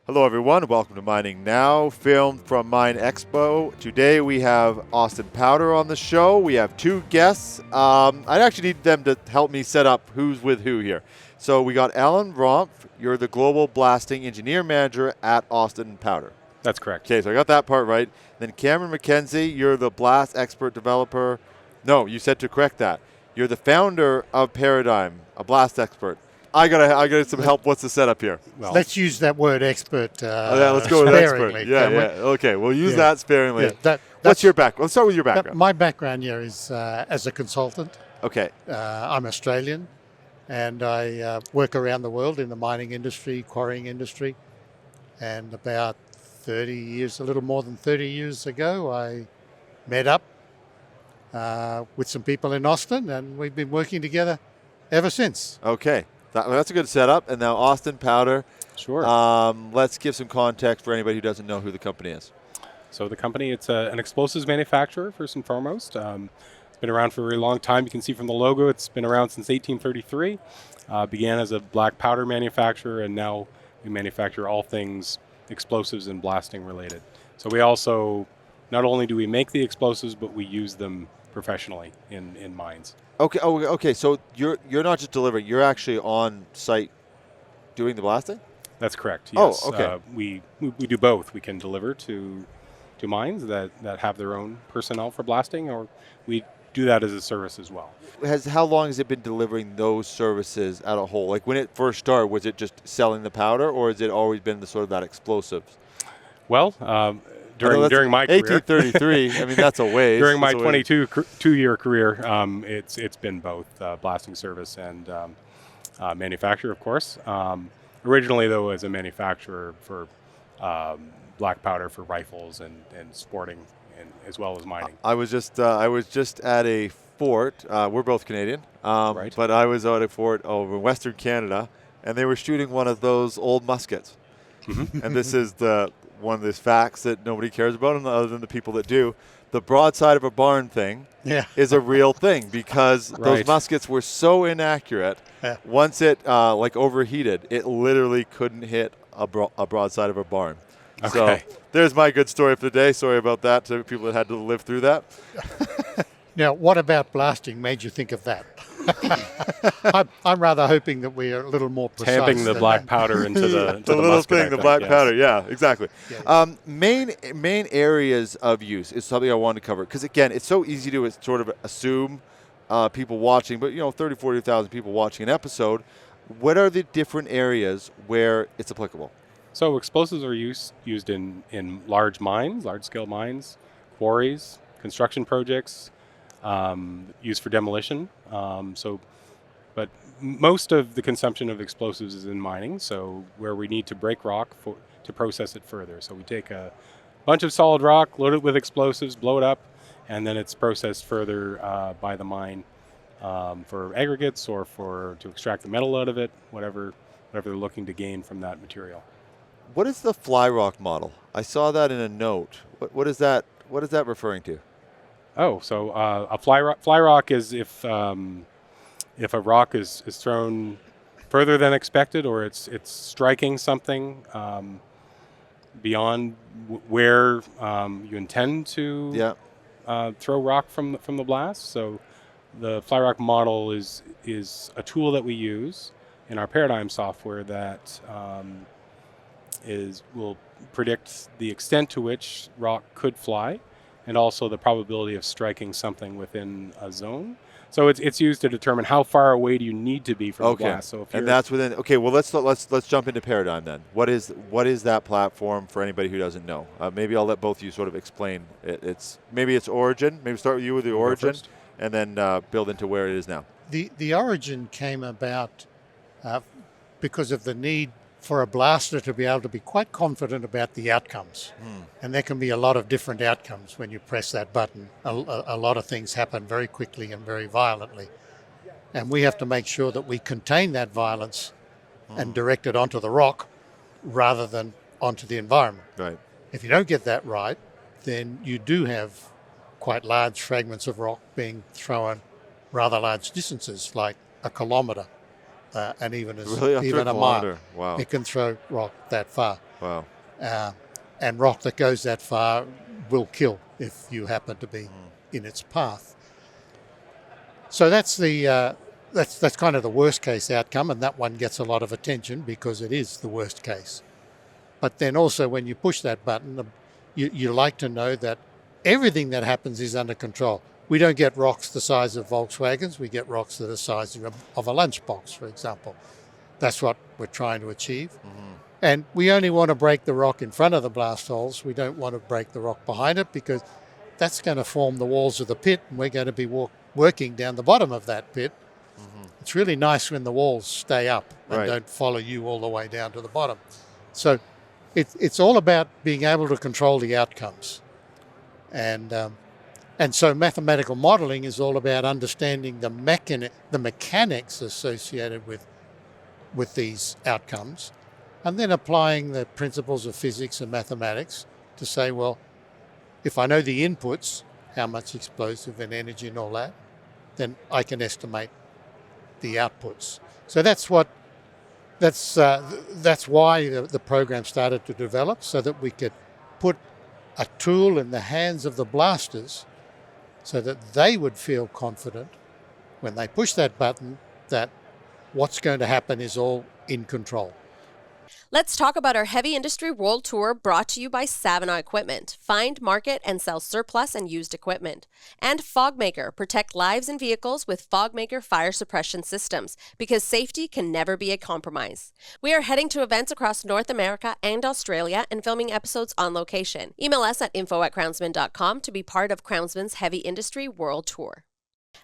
Hello everyone, welcome to Mining Now, filmed from MinExpo. Today we have Austin Powder on the show. We have two guests. I actually need them to help me set up who's with who here. So we got Alan Romphf, you're the Global Blasting Engineer Manager at Austin Powder. That's correct. Okay, so I got that part right. Then Cameron McKenzie, you're the Blast Expert Developer. No, you said to correct that. You're the founder of Paradigm, a Blast Expert. I got some help. What's the setup here? Well, let's use that word expert. Yeah, let's go with expert. Yeah. Okay, we'll use that sparingly. Yeah, what's your background? Let's start with your background. My background here is as a consultant. Okay. I'm Australian, and I work around the world in the mining industry, quarrying industry. And about 30 years, a little more than 30 years ago, I met up with some people in Austin, and we've been working together ever since. Okay. That's a good setup. And now Austin Powder. Sure. Let's give some context for anybody who doesn't know who the company is. So the company, it's an explosives manufacturer, first and foremost. It's been around for a very long time. You can see from the logo, it's been around since 1833. Began as a black powder manufacturer, and now we manufacture all things explosives and blasting related. So we also, not only do we make the explosives, but we use them professionally in mines. Okay. Okay. So you're not just delivering; you're actually on site doing the blasting. That's correct. Yes. Oh, okay. We do both. We can deliver to mines that have their own personnel for blasting, or we do that as a service as well. How long has it been delivering those services at a whole? Like when it first started, was it just selling the powder, or has it always been the sort of that explosives? Well, during my career, 1833. I mean, that's a ways. During my 22-year career, it's been both blasting service and manufacturer, of course. Originally, though, as a manufacturer for black powder for rifles and sporting, and as well as mining. I was just at a fort. We're both Canadian, right. But I was at a fort over in Western Canada, and they were shooting one of those old muskets. And this is one of these facts that nobody cares about, other than the people that do. The broadside of a barn thing is a real thing because those muskets were so inaccurate. Yeah. Once it overheated, it literally couldn't hit a broadside of a barn. Okay. So there's my good story for the day. Sorry about that to people that had to live through that. Now, what about blasting made you think of that? I'm rather hoping that we are a little more precise. Tamping the black powder into the little musket, thing, the black powder. Yeah, exactly. Yeah. Main areas of use is something I wanted to cover because again, it's so easy to sort of assume people watching, but 30, 40,000 people watching an episode. What are the different areas where it's applicable? So explosives are used in large-scale mines, quarries, construction projects, used for demolition. But most of the consumption of explosives is in mining, so where we need to break rock to process it further. So we take a bunch of solid rock, load it with explosives, blow it up, and then it's processed further by the mine for aggregates or to extract the metal out of it, whatever they're looking to gain from that material. What is the fly rock model? I saw that in a note. What is that? What is that referring to? Oh, so a fly rock is if a rock is thrown further than expected, or it's striking something beyond where you intend to throw rock from the blast. So the fly rock model is a tool that we use in our Paradigm software that will predict the extent to which rock could fly, and also the probability of striking something within a zone. So it's used to determine how far away do you need to be from the blast. So and that's within. Okay, well let's jump into Paradigm then. What is that platform for anybody who doesn't know? Maybe I'll let both of you sort of explain it. Maybe its origin. Maybe start with you with the origin, and then build into where it is now. The origin came about because of the need for a blaster to be able to be quite confident about the outcomes. And there can be a lot of different outcomes when you press that button. A lot of things happen very quickly and very violently. And we have to make sure that we contain that violence and direct it onto the rock rather than onto the environment. Right. If you don't get that right, then you do have quite large fragments of rock being thrown rather large distances, like a kilometre. And even a mile. Wow. It can throw rock that far. Wow. And rock that goes that far will kill if you happen to be in its path. So that's that's kind of the worst case outcome, and that one gets a lot of attention because it is the worst case. But then also when you push that button, you like to know that everything that happens is under control. We don't get rocks the size of Volkswagens, we get rocks that are the size of a lunchbox, for example. That's what we're trying to achieve. And we only want to break the rock in front of the blast holes. We don't want to break the rock behind it because that's going to form the walls of the pit, and we're going to be working down the bottom of that pit. It's really nice when the walls stay up and don't follow you all the way down to the bottom. So it's all about being able to control the outcomes. And so mathematical modeling is all about understanding the mechanics associated with these outcomes, and then applying the principles of physics and mathematics to say, well, if I know the inputs, how much explosive and energy and all that, then I can estimate the outputs. So that's why the program started to develop, so that we could put a tool in the hands of the blasters so that they would feel confident when they push that button that what's going to happen is all in control. Let's talk about our Heavy Industry World Tour, brought to you by Savona Equipment. Find, market, and sell surplus and used equipment. And FogMaker. Protect lives and vehicles with FogMaker fire suppression systems, because safety can never be a compromise. We are heading to events across North America and Australia and filming episodes on location. Email us at info@crownsman.com to be part of Crownsman's Heavy Industry World Tour.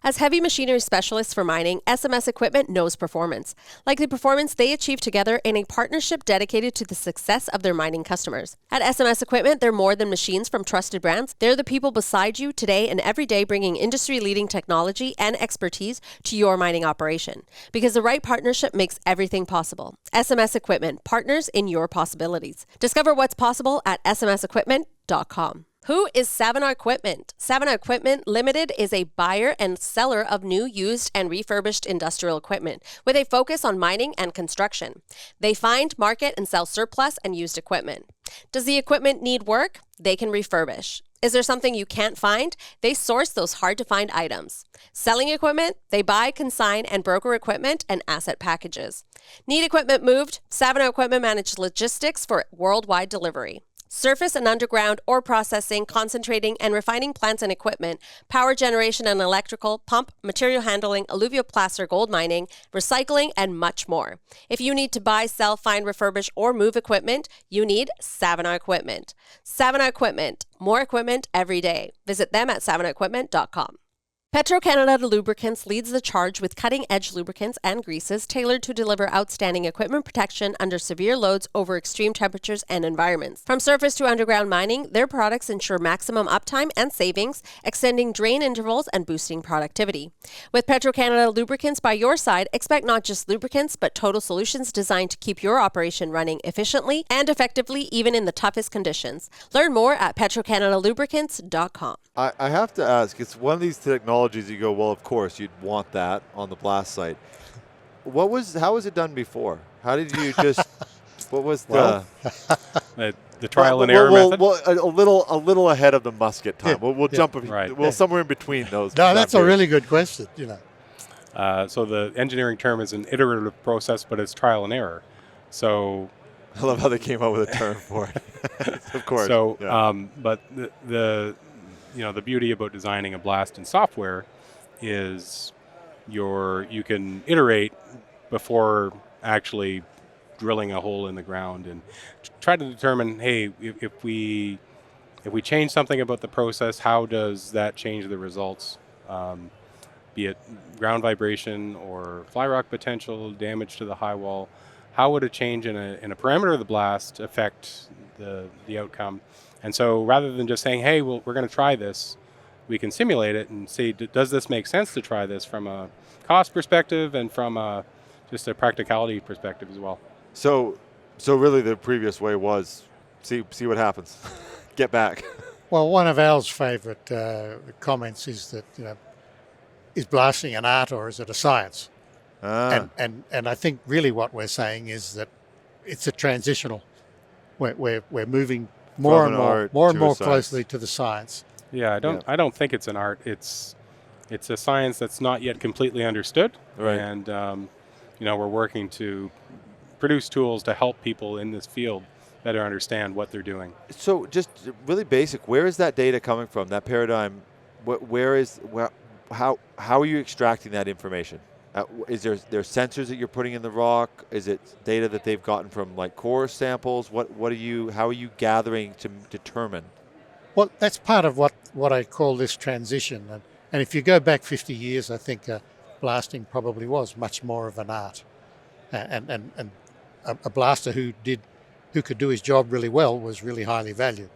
As heavy machinery specialists for mining, SMS Equipment knows performance, like the performance they achieve together in a partnership dedicated to the success of their mining customers. At SMS Equipment, they're more than machines from trusted brands. They're the people beside you today and every day, bringing industry-leading technology and expertise to your mining operation. Because the right partnership makes everything possible. SMS Equipment, partners in your possibilities. Discover what's possible at smsequipment.com. Who is Savona Equipment? Savona Equipment Limited is a buyer and seller of new, used, and refurbished industrial equipment with a focus on mining and construction. They find, market, and sell surplus and used equipment. Does the equipment need work? They can refurbish. Is there something you can't find? They source those hard-to-find items. Selling equipment? They buy, consign, and broker equipment and asset packages. Need equipment moved? Savona Equipment manages logistics for worldwide delivery. Surface and underground ore processing, concentrating and refining plants and equipment, power generation and electrical, pump, material handling, alluvial placer, gold mining, recycling, and much more. If you need to buy, sell, find, refurbish, or move equipment, you need Savona Equipment. Savona Equipment, more equipment every day. Visit them at savonaequipment.com. Petro-Canada Lubricants leads the charge with cutting-edge lubricants and greases tailored to deliver outstanding equipment protection under severe loads over extreme temperatures and environments. From surface to underground mining, their products ensure maximum uptime and savings, extending drain intervals and boosting productivity. With Petro-Canada Lubricants by your side, expect not just lubricants, but total solutions designed to keep your operation running efficiently and effectively, even in the toughest conditions. Learn more at petrocanadalubricants.com. I have to ask, it's one of these technologies you go, well, of course, you'd want that on the blast site. How was it done before? How did you just, what was the trial and error method? Well, a little ahead of the musket time. We'll jump, somewhere in between those. No, that's a really good question, you know. So the engineering term is an iterative process, but it's trial and error. So I love how they came up with a term for it. Of course. So, but the beauty about designing a blast in software is you can iterate before actually drilling a hole in the ground and try to determine, hey, if we change something about the process, how does that change the results? Be it ground vibration or fly rock potential, damage to the high wall. How would a change in a parameter of the blast affect the outcome? And so rather than just saying, hey, we're going to try this, we can simulate it and see, does this make sense to try this from a cost perspective and from just a practicality perspective as well. So really the previous way was see what happens. Get back. Well, one of Al's favorite comments is that, is blasting an art or is it a science? And I think really what we're saying is that it's a transitional. we're moving more and an more, art more and to a more science. closely to the science. Yeah, I don't think it's an art. It's a science that's not yet completely understood, Right. and we're working to produce tools to help people in this field better understand what they're doing. So just really basic, where is that data coming from? That paradigm, how are you extracting that information? Is there sensors that you're putting in the rock? Is it data that they've gotten from like core samples? How are you gathering to determine? Well, that's part of what I call this transition. And if you go back 50 years, I think blasting probably was much more of an art. And a blaster who could do his job really well was really highly valued.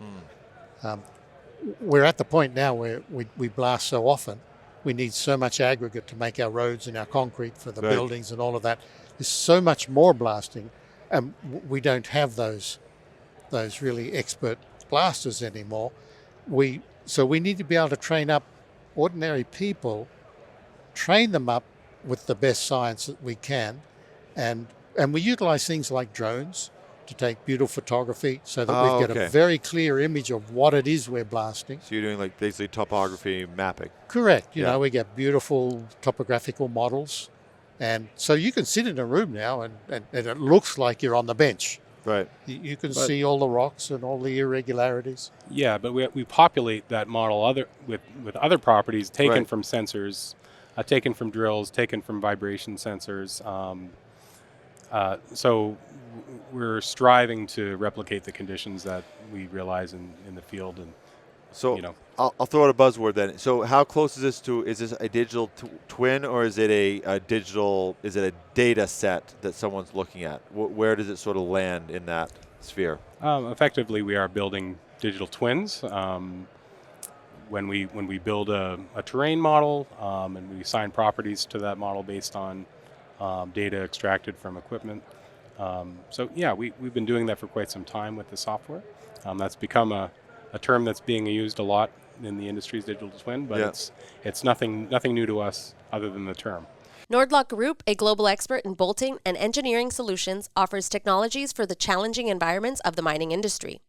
We're at the point now where we blast so often, we need so much aggregate to make our roads and our concrete for the Right. buildings and all of that. There's so much more blasting, and we don't have those really expert blasters anymore. So we need to be able to train up ordinary people, train them up with the best science that we can, and we utilize things like drones to take beautiful photography so that we get okay. a very clear image of what it is we're blasting. So you're doing like basically topography mapping. Correct. You Yeah. know, we get beautiful topographical models. And so you can sit in a room now and it looks like you're on the bench. Right. You can see all the rocks and all the irregularities. Yeah, but we populate that model with other properties taken Right. from sensors, taken from drills, taken from vibration sensors. So we're striving to replicate the conditions that we realize in the field, and So I'll throw out a buzzword then. So how close is this a digital twin, or is it a data set that someone's looking at? Where does it sort of land in that sphere? effectively, we are building digital twins. When we build a terrain model and we assign properties to that model based on data extracted from equipment. We've been doing that for quite some time with the software. That's become a term that's being used a lot in the industry's digital twin, but Yeah. it's nothing new to us other than the term. Nordlock Group, a global expert in bolting and engineering solutions, offers technologies for the challenging environments of the mining industry.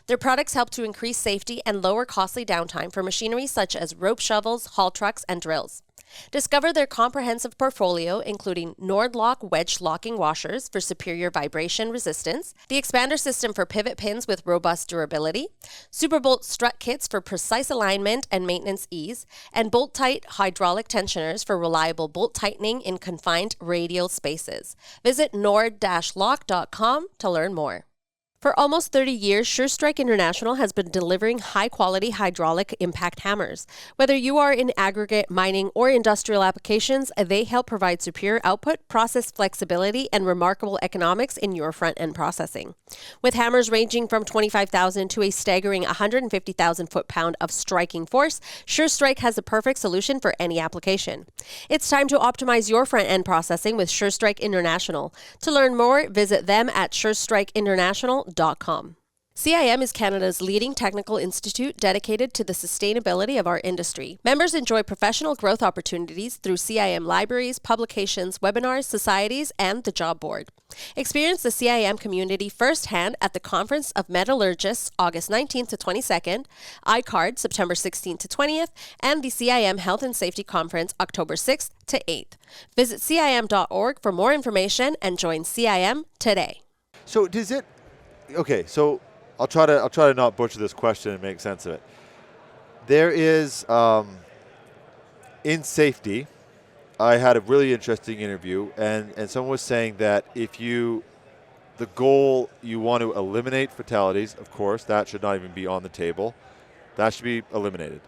Their products help to increase safety and lower costly downtime for machinery such as rope shovels, haul trucks, and drills. Discover their comprehensive portfolio, including Nordlock wedge locking washers for superior vibration resistance, the expander system for pivot pins with robust durability, Superbolt strut kits for precise alignment and maintenance ease, and bolt-tight hydraulic tensioners for reliable bolt tightening in confined radial spaces. Visit nord-lock.com to learn more. For almost 30 years, SureStrike International has been delivering high-quality hydraulic impact hammers. Whether you are in aggregate, mining, or industrial applications, they help provide superior output, process flexibility, and remarkable economics in your front-end processing. With hammers ranging from 25,000 to a staggering 150,000 foot-pound of striking force, SureStrike has the perfect solution for any application. It's time to optimize your front-end processing with SureStrike International. To learn more, visit them at SureStrikeInternational.com. CIM is Canada's leading technical institute dedicated to the sustainability of our industry. Members enjoy professional growth opportunities through CIM libraries, publications, webinars, societies, and the job board. Experience the CIM community firsthand at the Conference of Metallurgists August 19th to 22nd, ICARD September 16th to 20th, and the CIM Health and Safety Conference October 6th to 8th. Visit CIM.org for more information and join CIM today. So does it? Okay, so I'll try to not butcher this question and make sense of it. There is in safety. I had a really interesting interview, and someone was saying that the goal, you want to eliminate fatalities. Of course, that should not even be on the table. That should be eliminated.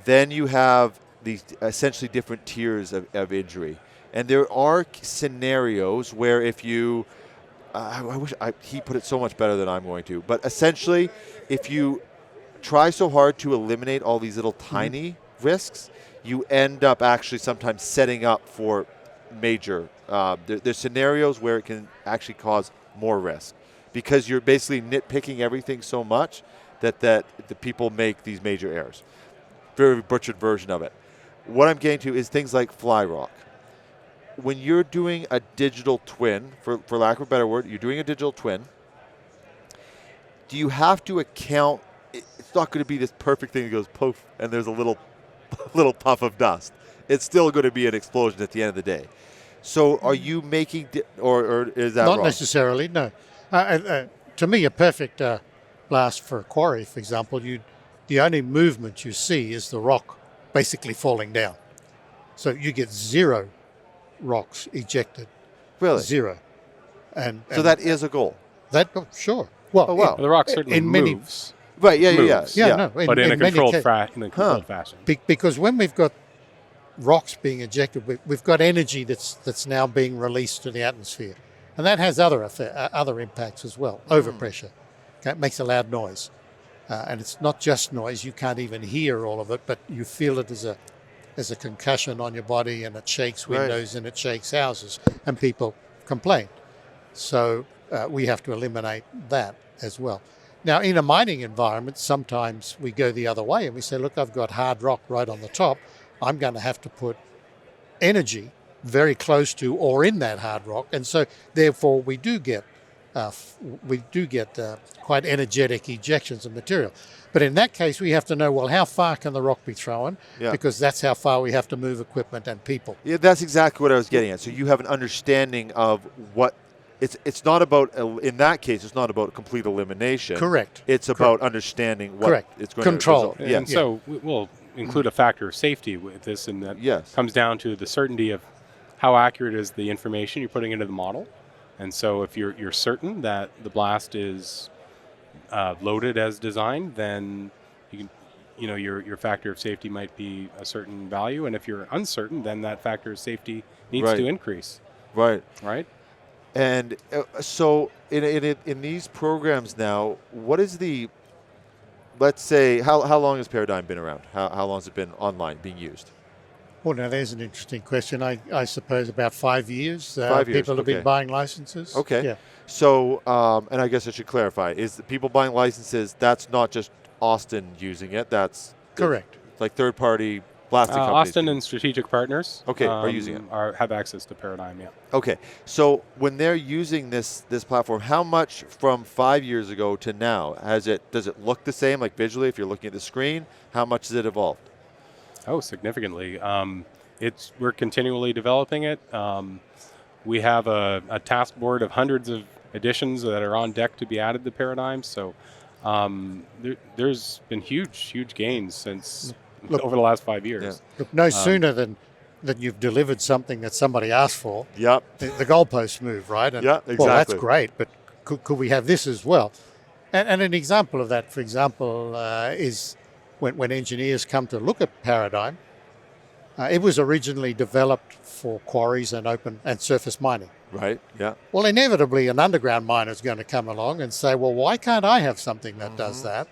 Then you have these essentially different tiers of injury, and there are scenarios where if you I wish he put it so much better than I'm going to. But essentially, if you try so hard to eliminate all these little tiny risks, you end up actually sometimes setting up for major. There's scenarios where it can actually cause more risk because you're basically nitpicking everything so much that the people make these major errors. Very butchered version of it. What I'm getting to is things like fly rock. When you're doing a digital twin, for lack of a better word, you're doing a digital twin, do you have to account? It's not going to be this perfect thing that goes poof and there's a little puff of dust. It's still going to be an explosion at the end of the day. So are you making, or is that Not wrong? necessarily, no. To me, a perfect blast for a quarry, for example, the only movement you see is the rock basically falling down. So you get zero rocks ejected. Really? Zero. So that is a goal. Sure. Well, Oh, wow. The rock certainly in many- moves, Right, yeah. no, but in a many controlled, ca- controlled fashion. because when we've got rocks being ejected, we've got energy that's now being released to the atmosphere, and that has other impacts as well. Overpressure, okay, it makes a loud noise, and it's not just noise. You can't even hear all of it, but you feel it as a concussion on your body, and it shakes windows and it shakes houses, and people complain. So we have to eliminate that as well. Now, in a mining environment, sometimes we go the other way and we say, look, I've got hard rock right on the top. I'm going to have to put energy very close to or in that hard rock. And so, therefore, we do get quite energetic ejections of material. But in that case, we have to know, well, how far can the rock be thrown? Yeah. Because that's how far we have to move equipment and people. Yeah, that's exactly what I was getting at. So you have an understanding of what it's not about. In that case, it's not about complete elimination. Correct. It's about understanding what Correct. it's going Control. to result. And so we'll include a factor of safety with this, and that comes down to the certainty of how accurate is the information you're putting into the model. And so if you're certain that the blast is loaded as designed, then your factor of safety might be a certain value, and if you're uncertain, then that factor of safety needs to increase. Right. And so in these programs now, what is let's say, how long has Paradigm been around? How long has it been online being used? Well, now there's an interesting question. I suppose about 5 years. 5 years, People have been buying licenses. Okay. Yeah. So, and I guess I should clarify, is the people buying licenses, that's not just Austin using it, that's Correct. like third-party blasting companies. Austin and strategic partners are using it. Have access to Paradigm, yeah. Okay, so when they're using this platform, how much from 5 years ago to now does it look the same, like visually, if you're looking at the screen? How much has it evolved? Oh, significantly. We're continually developing it. We have a task board of hundreds of additions that are on deck to be added to Paradigm. So there's been huge gains since over the last 5 years. Yeah. Look, no sooner than you've delivered something that somebody asked for, Yep. the goalposts move, right? And, yeah, exactly. Well, that's great, but could we have this as well? And an example of that, for example, is when engineers come to look at Paradigm. It was originally developed for quarries and open and surface mining. Right, yeah. Well, inevitably, an underground miner is going to come along and say, well, why can't I have something that does that?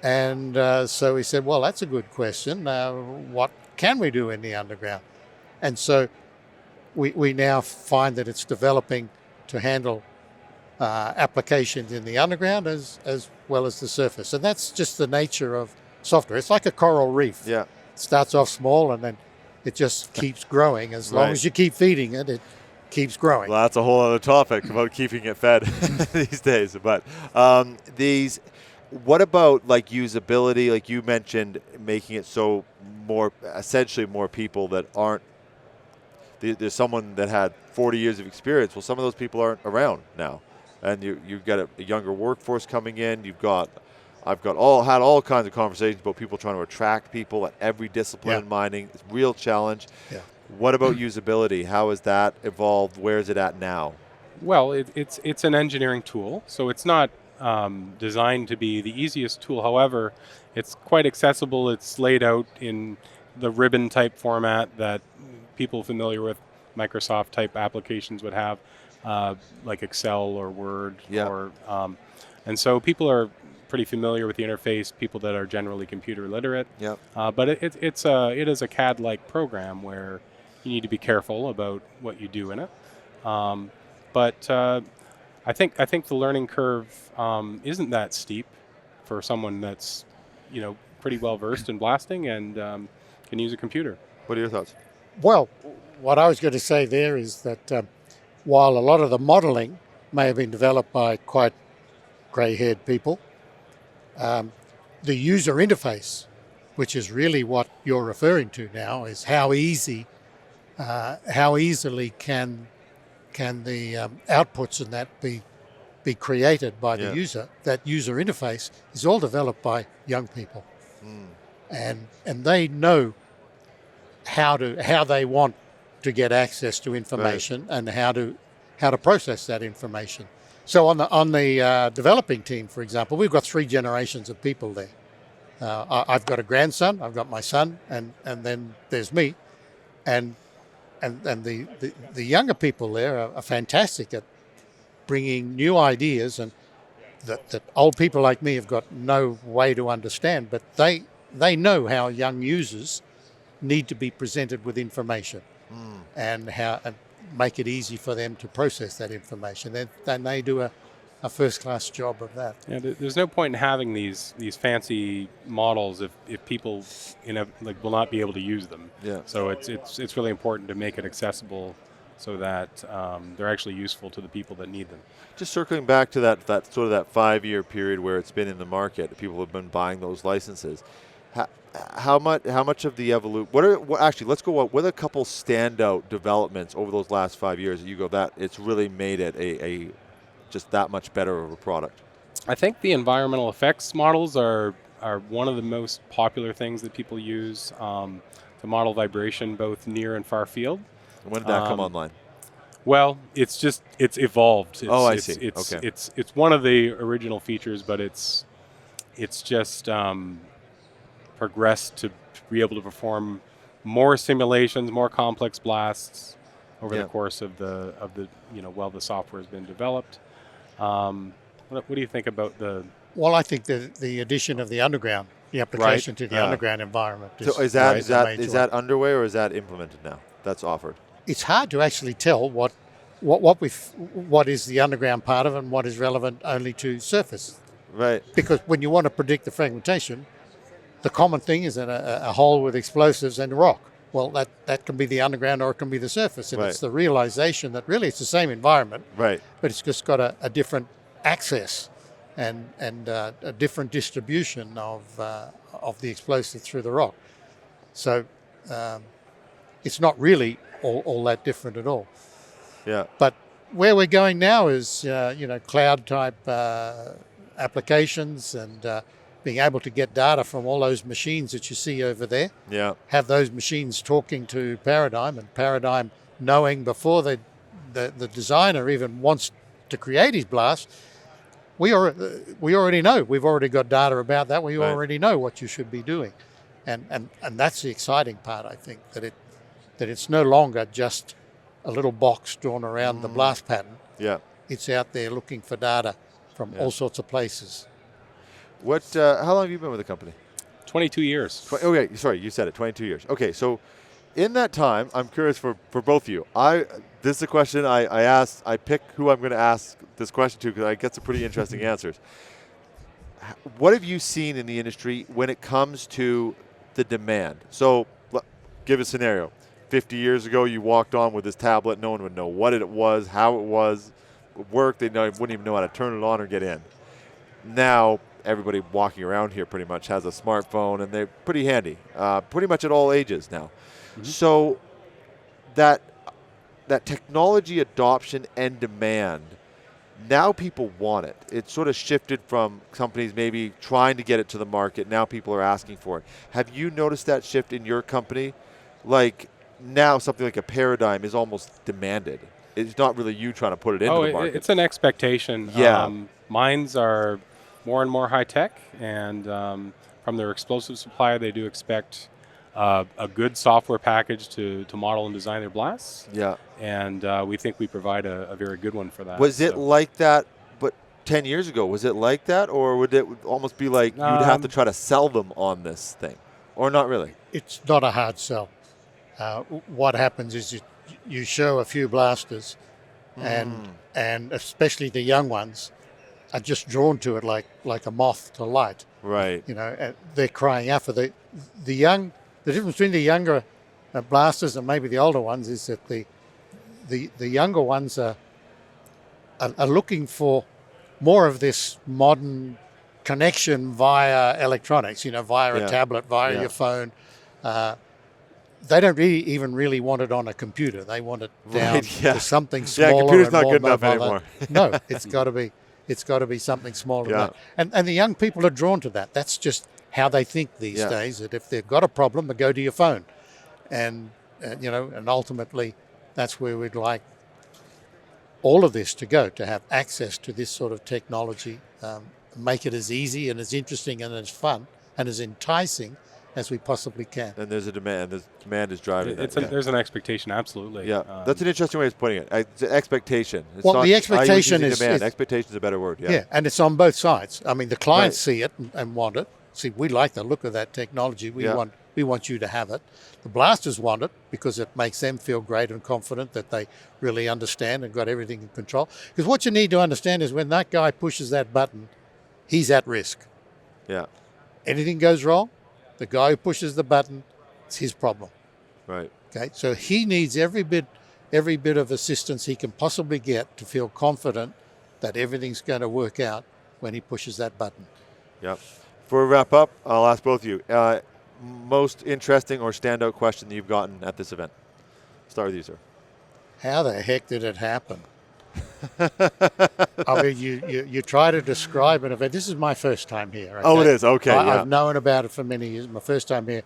And so we said, well, that's a good question. What can we do in the underground? And so we now find that it's developing to handle applications in the underground as well as the surface. And that's just the nature of software. It's like a coral reef. Yeah. It starts off small and then it just keeps growing. As long as you keep feeding it, it keeps growing. Well, that's a whole other topic about keeping it fed these days. But what about like usability? Like you mentioned, making it so essentially more people that aren't. There's someone that had 40 years of experience. Well, some of those people aren't around now, and you've got a younger workforce coming in. I've had all kinds of conversations about people trying to attract people at every discipline in mining. It's a real challenge. Yeah. What about usability? How has that evolved? Where is it at now? Well, it's an engineering tool, so it's not designed to be the easiest tool. However, it's quite accessible. It's laid out in the ribbon type format that people familiar with Microsoft type applications would have, like Excel or Word. And so people are pretty familiar with the interface, people that are generally computer literate. But it is a CAD-like program where you need to be careful about what you do in it. But I think the learning curve isn't that steep for someone that's pretty well versed in blasting and can use a computer. What are your thoughts? Well, what I was going to say there is that while a lot of the modeling may have been developed by quite grey-haired people. The user interface, which is really what you're referring to now, is how easily can the outputs in that be created by the user. That user interface is all developed by young people, and they know how they want to get access to information and how to process that information. So on the developing team, for example, we've got 3 generations of people there. I've got a grandson, I've got my son, and then there's me, and the younger people there are fantastic at bringing new ideas, and that old people like me have got no way to understand, but they know how young users need to be presented with information and make it easy for them to process that information. Then they do a first-class job of that. Yeah, there's no point in having these fancy models if people will not be able to use them. Yeah. So it's really important to make it accessible so that they're actually useful to the people that need them. Just circling back to that sort of that 5-year period where it's been in the market, people have been buying those licenses. How much of the evolution? Let's go. What are a couple standout developments over those last 5 years that you go that it's really made it a just that much better of a product? I think the environmental effects models are one of the most popular things that people use to model vibration both near and far field. When did that come online? Well, it's evolved. I see. Okay. It's one of the original features, but it's just progressed to be able to perform more simulations, more complex blasts over the course of the while the software has been developed. What do you think about the? Well, I think the addition of the underground, the application to the underground environment. So is that underway or is that implemented now? That's offered. It's hard to actually tell what is the underground part of it and what is relevant only to surface. Right. Because when you want to predict the fragmentation, the common thing is a hole with explosives and rock. Well, that can be the underground or it can be the surface. And it's the realization that really it's the same environment, right? But it's just got a different access and a different distribution of the explosive through the rock. So it's not really all that different at all. Yeah. But where we're going now is cloud type applications and being able to get data from all those machines that you see over there. Yeah. Have those machines talking to Paradigm, and Paradigm knowing before the designer even wants to create his blast. We already know. We've already got data about that. We already know what you should be doing, and that's the exciting part. I think that it's no longer just a little box drawn around the blast pattern. Yeah. It's out there looking for data from all sorts of places. How long have you been with the company? 22 years. Okay, sorry, you said it, 22 years. Okay, so in that time, I'm curious for both of you. This is a question I pick who I'm going to ask this question to because I get some pretty interesting answers. What have you seen in the industry when it comes to the demand? So give a scenario. 50 years ago, you walked on with this tablet. No one would know what it was, how it was, worked. They wouldn't even know how to turn it on or get in. Now, everybody walking around here pretty much has a smartphone, and they're pretty handy, pretty much at all ages now. Mm-hmm. So that technology adoption and demand, now people want it. It's sort of shifted from companies maybe trying to get it to the market. Now people are asking for it. Have you noticed that shift in your company? Like now something like a Paradigm is almost demanded. It's not really you trying to put it into the market. It's an expectation. Yeah. Mines are more and more high tech, and from their explosive supplier, they do expect a good software package to model and design their blasts. Yeah. And we think we provide a very good one for that. Was it like that, but 10 years ago, was it like that? Or would it almost be like you'd have to try to sell them on this thing? Or not really? It's not a hard sell. What happens is you show a few blasters, and especially the young ones are just drawn to it like a moth to light. Right. They're crying out for the young. The difference between the younger blasters and maybe the older ones is that the younger ones are looking for more of this modern connection via electronics, via a tablet, via your phone. They don't even really want it on a computer. They want it down to something smaller. Yeah, computer's and not more good enough mobile. anymore. No, it's got to be something smaller than that. And the young people are drawn to that. That's just how they think these days. That if they've got a problem, they go to your phone, and and ultimately, that's where we'd like all of this to go, to have access to this sort of technology, make it as easy and as interesting and as fun and as enticing as we possibly can. And there's a demand. The demand is driving that. There's an expectation, absolutely. Yeah, that's an interesting way of putting it. It's expectation. It's well, not, the expectation is demand. Expectation is a better word. Yeah, and it's on both sides. I mean, the clients see it and want it. See, we like the look of that technology. We want you to have it. The blasters want it because it makes them feel great and confident that they really understand and got everything in control. Because what you need to understand is when that guy pushes that button, he's at risk. Yeah. Anything goes wrong, the guy who pushes the button, it's his problem. Right. Okay. So he needs every bit of assistance he can possibly get to feel confident that everything's going to work out when he pushes that button. Yep. For a wrap up, I'll ask both of you. Most interesting or standout question that you've gotten at this event? Start with you, sir. How the heck did it happen? I mean, you try to describe an event. This is my first time here. Okay? Oh, it is? Okay, I've known about it for many years. My first time here.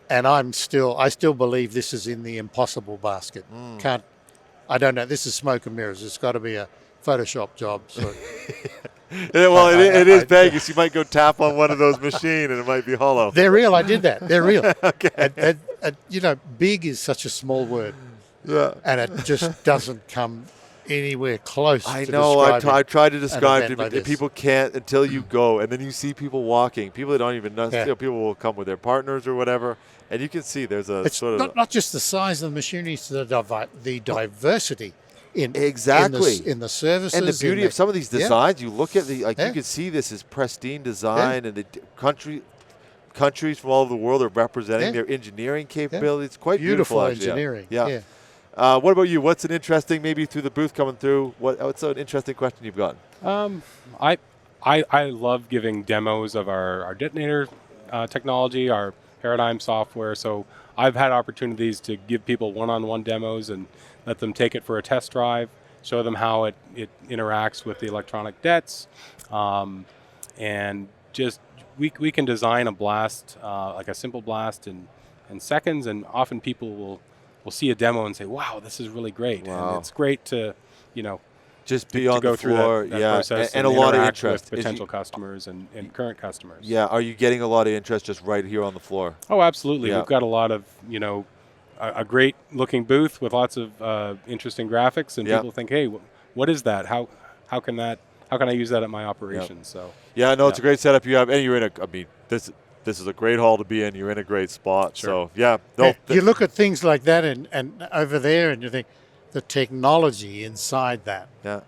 And I still believe this is in the impossible basket. I don't know. This is smoke and mirrors. It's got to be a Photoshop job. So. Well, it is Vegas. You might go tap on one of those machines and it might be hollow. They're real. I did that. They're real. Okay. And big is such a small word. Yeah. And it just doesn't come anywhere close I to know. I tried to describe an it, event but like people can't until you go. And then you see people walking. People that don't even know. People will come with their partners or whatever. And you can see there's a it's sort of... not just the size of the machinery, it's the diversity. In the services and the beauty of some of these designs, you look at you can see this is pristine design, and the countries from all over the world are representing their engineering capability. It's quite beautiful engineering. Yeah. What about you? What's an interesting, maybe through the booth coming through? What's an interesting question you've gotten? I love giving demos of our detonator technology, our paradigm software. So I've had opportunities to give people one-on-one demos and let them take it for a test drive, show them how it interacts with the electronic dets, and just we can design a blast, like a simple blast in seconds, and often people will see a demo and say, wow, this is really great. Wow. And it's great to, just be on go the through floor, that process and a lot of interest with potential customers and current customers. Yeah, are you getting a lot of interest just right here on the floor? Oh, absolutely. Yeah. We've got a lot of, a great looking booth with lots of interesting graphics, and people think, hey, what is that? How can I use that at my operation? So it's a great setup you have, and you're in this is a great hall to be in. You're in a great spot. Sure. So you look at things like that and over there, and you think the technology inside that. Yeah.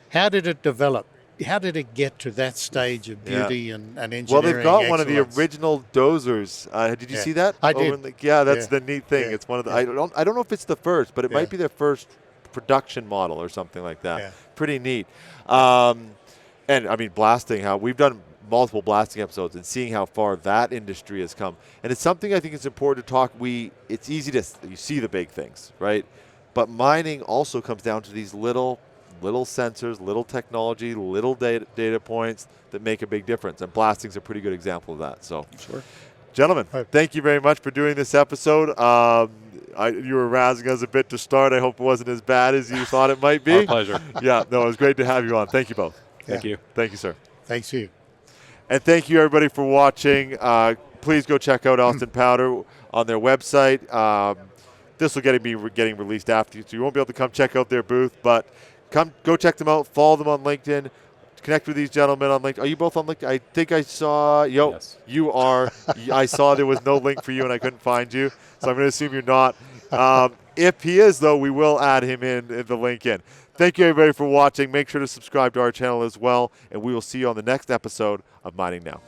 How did it develop? How did it get to that stage of beauty and engineering? Well, they've got excellence? one of the original dozers. Did you see that? I did. That's the neat thing. Yeah. It's one of the. I don't know if it's the first, but it might be their first production model or something like that. Yeah. Pretty neat. And blasting. How we've done multiple blasting episodes and seeing how far that industry has come. And it's something I think it's important to talk. It's easy to you see the big things, right? But mining also comes down to these little sensors, little technology, little data points that make a big difference. And blasting's a pretty good example of that. So, sure. Gentlemen, thank you very much for doing this episode. You were razzing us a bit to start. I hope it wasn't as bad as you thought it might be. Our pleasure. It was great to have you on. Thank you both. Thank you. Thank you, sir. Thanks, you. And thank you, everybody, for watching. Please go check out Austin Powder on their website. This will be getting released after you, so you won't be able to come check out their booth, but go check them out. Follow them on LinkedIn. Connect with these gentlemen on LinkedIn. Are you both on LinkedIn? I think I saw. Yes. You are. I saw there was no link for you, and I couldn't find you, so I'm going to assume you're not. If he is, though, we will add him in the link in. Thank you, everybody, for watching. Make sure to subscribe to our channel as well, and we will see you on the next episode of Mining Now.